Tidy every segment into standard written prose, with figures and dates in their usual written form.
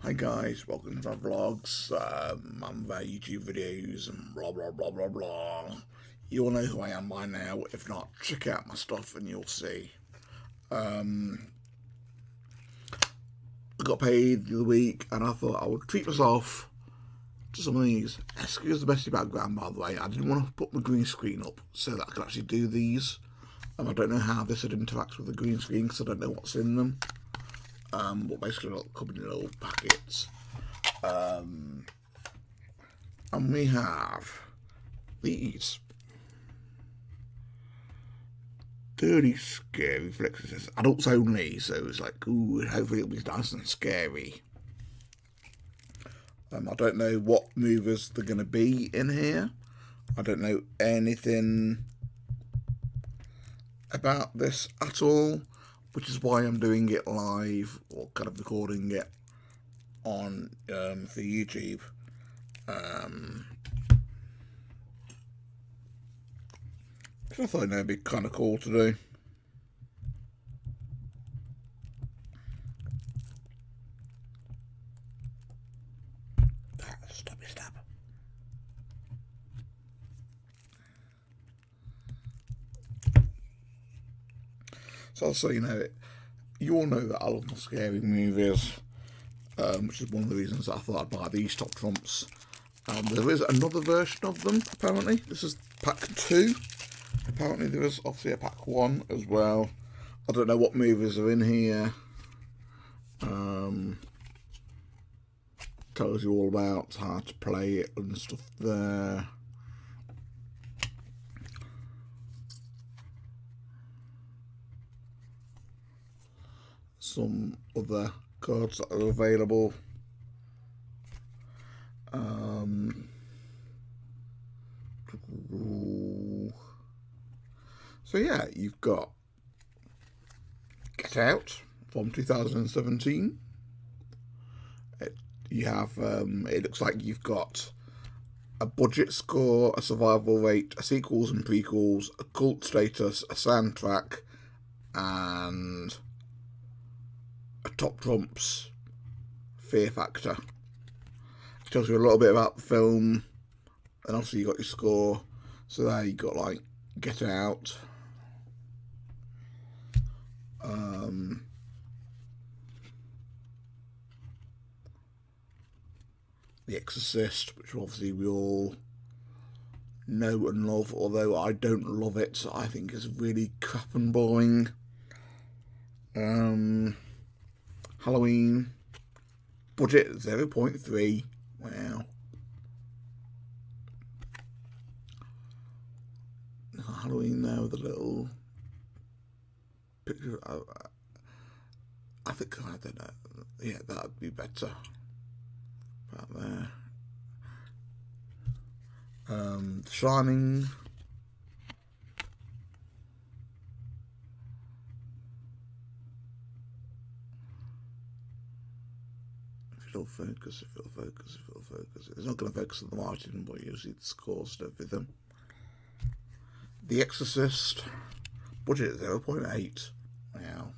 Hi guys, welcome to my vlogs, and my YouTube videos and blah blah blah blah blah. You all know who I am by now. If not, check out my stuff and you'll see. I got paid the other week and I thought I would treat myself to some of these. Excuse the messy background, by the way. I didn't want to put my green screen up so that I could actually do these. I don't know how this would interact with the green screen because I don't know what's in them. But basically they'll come in little packets. And we have these dirty, scary flixes. Adults only, so it's like, ooh, hopefully it'll be nice and scary. I don't know what movers they're going to be in here. I don't know anything about this at all, which is why I'm doing it live, or kind of recording it on for YouTube. I thought that'd be kind of cool to do. Stab. So you all know that I love my scary movies, which is one of the reasons I thought I'd buy these top trumps. There is another version of them, apparently. This is pack 2. Apparently there is obviously a pack 1 as well. I don't know what movies are in here. Tells you all about how to play it and stuff there. Some other cards that are available. So yeah, you've got Get Out from 2017. You have, it looks like you've got a budget score, a survival rate, a sequels and prequels, a cult status, a soundtrack, and a top trumps fear factor. It tells you a little bit about the film, and obviously you got your score. So there you got like Get Out, The Exorcist, which obviously we all know and love, although I don't love it. I think it's really crap and boring. Halloween, budget 0.3. Wow. Halloween there with a little picture. I think, I don't know. Yeah, that'd be better. About there. Shining. If it'll focus. It's not going to focus on the writing, but you see the scores and everything. The Exorcist, budget 0.8. Wow.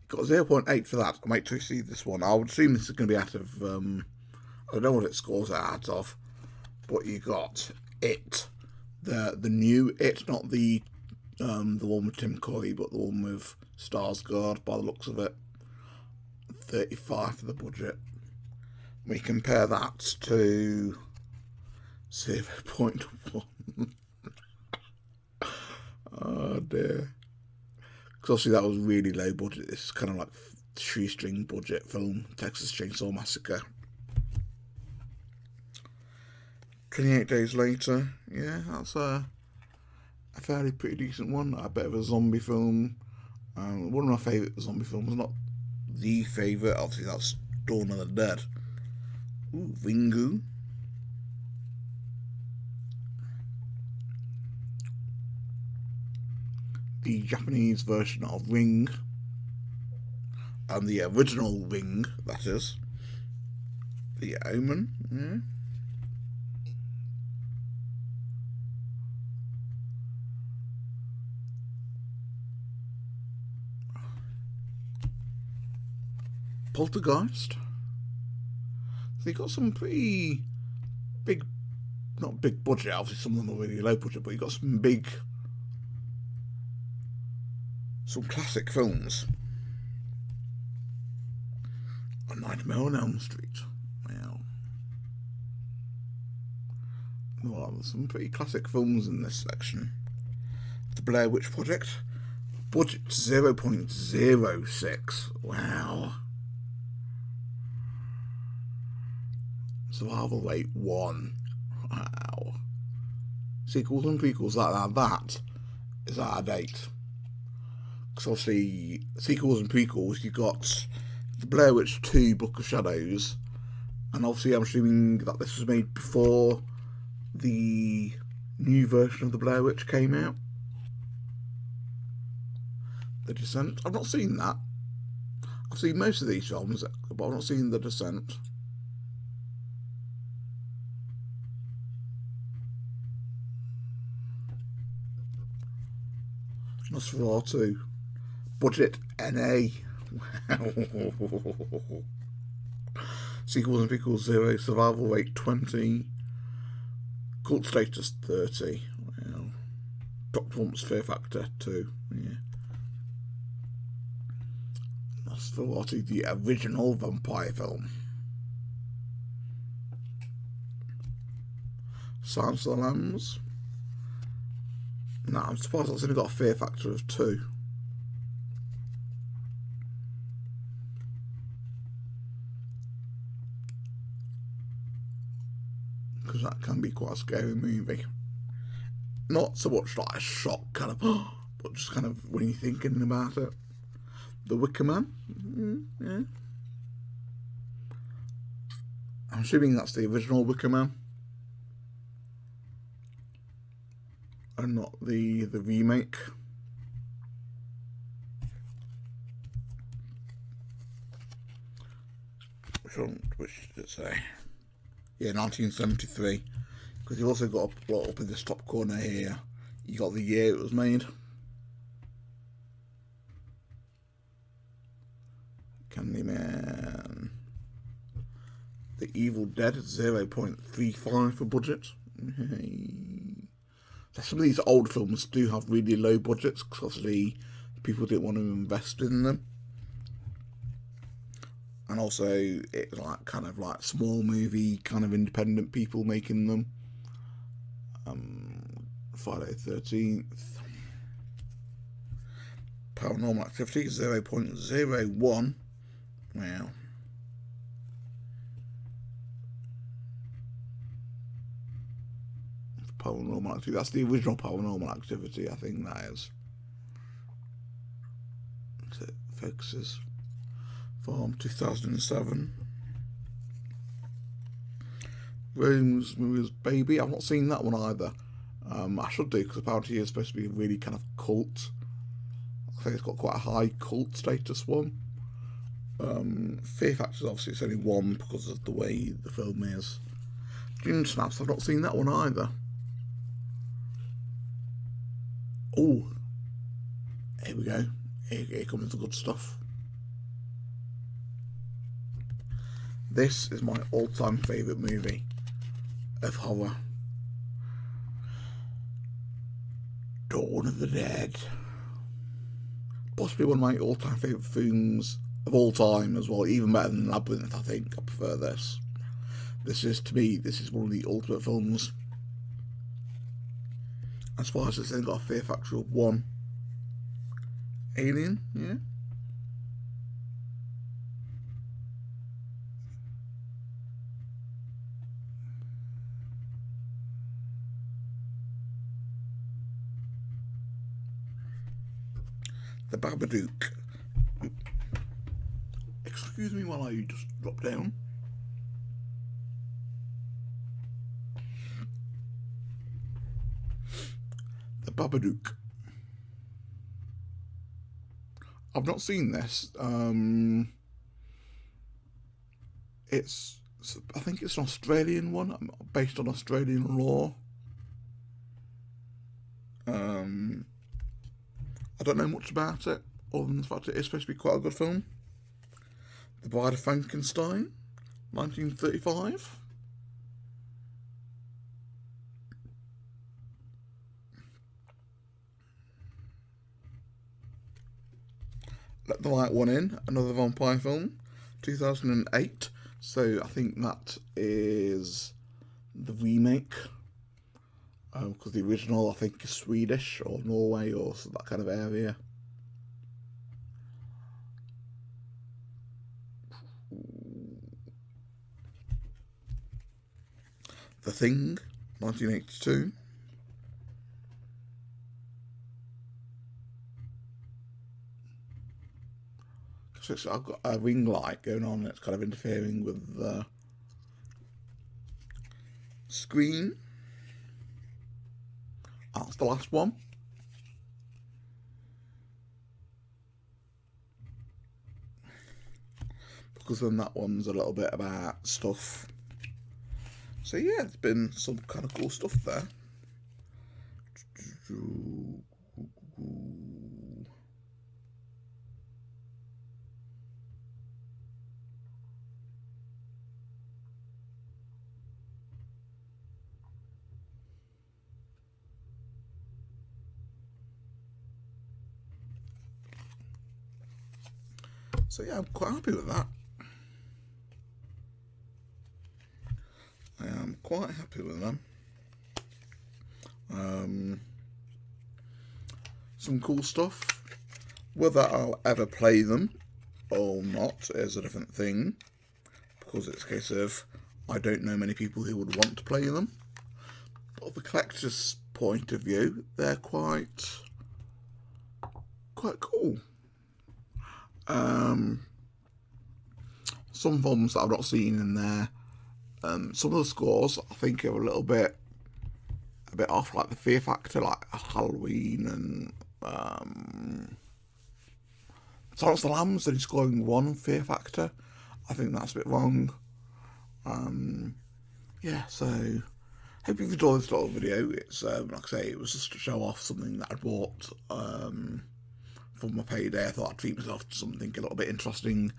Got 0.8 for that. I'll wait till you see this one. I would assume this is going to be out of, I don't know what it scores out of, but you got It, the new It, not the one with Tim Curry, but the one with Skarsgård by the looks of it. 35 for the budget. We compare that to 0.1. Oh dear. Because obviously that was really low budget. This is kind of like shoestring budget film, Texas Chainsaw Massacre. 28 Days Later. Yeah, that's a fairly pretty decent one. A bit of a zombie film. One of my favourite zombie films. Not the favourite. Obviously that's Dawn of the Dead. Ooh, Ringu. The Japanese version of Ring, and the original Ring, that is. The Omen, yeah. Poltergeist. So you've got some pretty big, not big budget, obviously some of them are really low budget, but you've got some classic films. A Nightmare on Elm Street. Wow. Well, there's some pretty classic films in this section. The Blair Witch Project. Budget 0.06. Wow. Survival rate 1. Wow. Sequels and prequels like that is out of date. Because obviously, sequels and prequels, you've got The Blair Witch 2 Book of Shadows, and obviously I'm assuming that this was made before the new version of The Blair Witch came out. The Descent. I've not seen that. I've seen most of these films, but I've not seen The Descent. Nosferatu. Budget NA. Wow. Sequels and prequels 0. Survival rate 20. Cult status 30. Wow. Top Trumps Fear Factor 2. Yeah. Nosferatu, the original vampire film. Silence of the Lambs. No, I'm surprised it's only got a fear factor of 2. Because that can be quite a scary movie. Not so much like a shock kind of, but just kind of when you're thinking about it. The Wicker Man. Yeah. I'm assuming that's the original Wicker Man. And not the remake. Which did it say? Yeah, 1973. Because you've also got up in this top corner here, you got the year it was made. Candyman. The Evil Dead, 0.35 for budget. Some of these old films do have really low budgets because obviously people didn't want to invest in them, and also it's like kind of like small movie kind of independent people making them. Friday the 13th. Paranormal Activity 0.01. Wow. Paranormal Activity. That's the original Paranormal Activity, I think that is. That's it. Fixes. From 2007. Rosemarie's Baby. I've not seen that one either. I should do, because apparently it's supposed to be a really kind of cult. I think it's got quite a high cult status one. Fear Factor, obviously it's only 1 because of the way the film is. Gin Snaps, I've not seen that one either. Oh, here we go. Here comes the good stuff. This is my all-time favourite movie of horror. Dawn of the Dead. Possibly one of my all-time favourite films of all time as well. Even better than Labyrinth, I think. I prefer this. This is, to me, this is one of the ultimate films. As far as it's then got a fear factor of 1. Alien, yeah. The Babadook. Excuse me while I just drop down. The Babadook. I've not seen this. I think it's an Australian one, based on Australian law. I don't know much about it, other than the fact it is supposed to be quite a good film. The Bride of Frankenstein, 1935. Let the Light One In, another vampire film, 2008. So I think that is the remake, because the original I think is Swedish or Norway or that kind of area. The Thing, 1982. So I've got a ring light going on that's kind of interfering with the screen. That's the last one. Because then that one's a little bit about stuff. So yeah, it's been some kind of cool stuff there. So yeah, I'm quite happy with that. I am quite happy with them. Some cool stuff. Whether I'll ever play them or not is a different thing, because it's a case of I don't know many people who would want to play them. But from the collector's point of view, they're quite cool. Some films that I've not seen in there. Some of the scores I think are a bit off, like the fear factor, like Halloween and Silence of the Lambs. They're scoring 1 fear factor. I think that's a bit wrong. Yeah, so hope you've enjoyed this little video. It's like I say, it was just to show off something that I bought for my payday. I thought I'd treat myself to something a little bit interesting.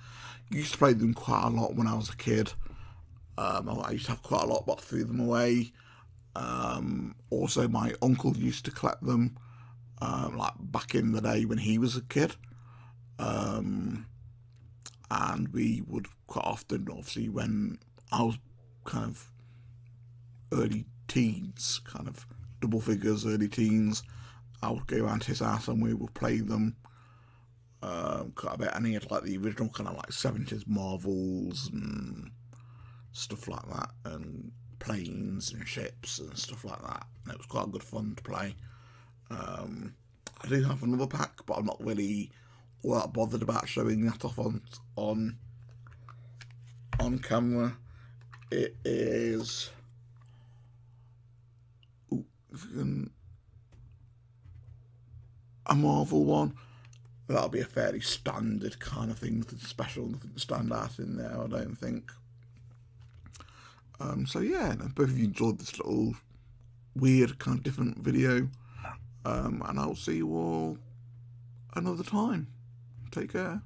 Used to play them quite a lot when I was a kid. I used to have quite a lot, but I threw them away. Also, my uncle used to collect them, like back in the day when he was a kid. And we would quite often, obviously, when I was kind of early teens, kind of double figures, early teens, I would go around to his house and we would play them quite a bit. And he had like the original kind of like 70s Marvels and stuff like that, and planes and ships and stuff like that. And it was quite good fun to play. I do have another pack, but I'm not really all that bothered about showing that off on camera. It is a Marvel one. That'll be a fairly standard kind of thing, nothing special, nothing to stand out in there, I don't think. So yeah, I hope you enjoyed this little weird kind of different video, and I'll see you all another time. Take care.